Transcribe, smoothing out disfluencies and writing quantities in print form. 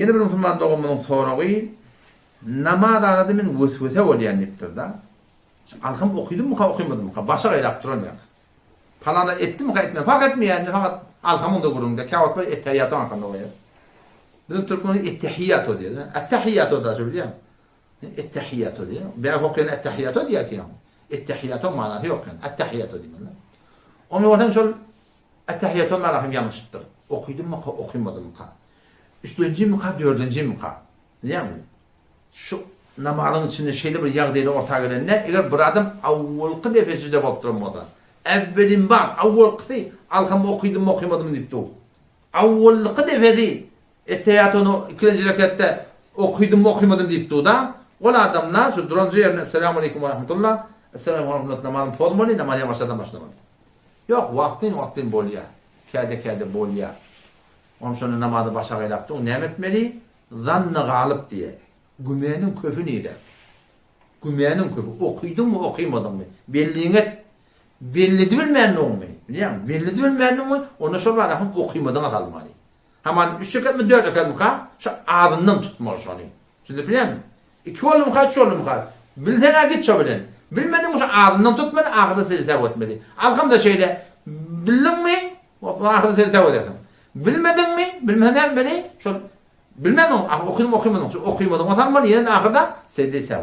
Yine bir Müslüman doğumunun soruğu namaz arada men vesvese bolýanlypdyr da. Alham okudum mu okumadım mı? Başa gaýrap duranýar. Palana etdim mi etmedi. Fark etmeýär, fakat alhamın da gurunda kağıt var ettehiyyatı hakkında goýar. Bizim Türkmenler ettehiyyatı diýer. Ettehiyyatı da bilýär. Ettehiyyatı diýer. Bir okuyan ettehiyyatı diýer ki. Ettehiyyatı manasy ýok. Ettehiyyatı diýerler. Onu ordan şol ettehiyyatı manasy ýanşypdyr. Okudum mu okumadım mı? 3-nji mi, 4-nji mi? Bilýärmi? Şu namazın içinde şeýle bir ýagdaýda ortaga gelende, eger bir adam awwalky defesinde bolup durmasa, evvelin bar, awwalky alham okudum mu okumadım diýipdi o. Awwalky defedi ettehiyyatını 2-nji rekatda okudum mu okumadım diýipdi o da. Ol adamlar şu duranjy ýerine assalamu alaykum we rahmetullah, assalamu alaykum namazyn pozmaly, namazy başladan başlamaly. Ýok, wagtyn bolýar. Käde bolýar. Onun şonu namazy başa gaýrapdy. O näme etmeli? Zanny galyp diye. Gümenin köpü neydi? Gümenin köpü. Okudum mu okumadım mı? Belliğine bellidi bilmeyen olmuyor. Biliyor musun? Bellidi bilmeyen olmuyor. Ona şol var. Okumadan kalmalı. Hemen 3 rekat mı 4 rekat mı? Şu ağzından tutmalı şunu. Şimdi biliyor musun? 2 oğlum 3 oğlum. Bilsene git çabilen. Bilmedin mi şu ağzından tutmalı, ağzına secde etmeli. Alham da şeyde bildin mi? Ağzına secde edersin. Bilmedin mi? Bilmeden beni şol bilmem o okuymadım. Okuymadım. Otan var yerine ahırda secde etmeli.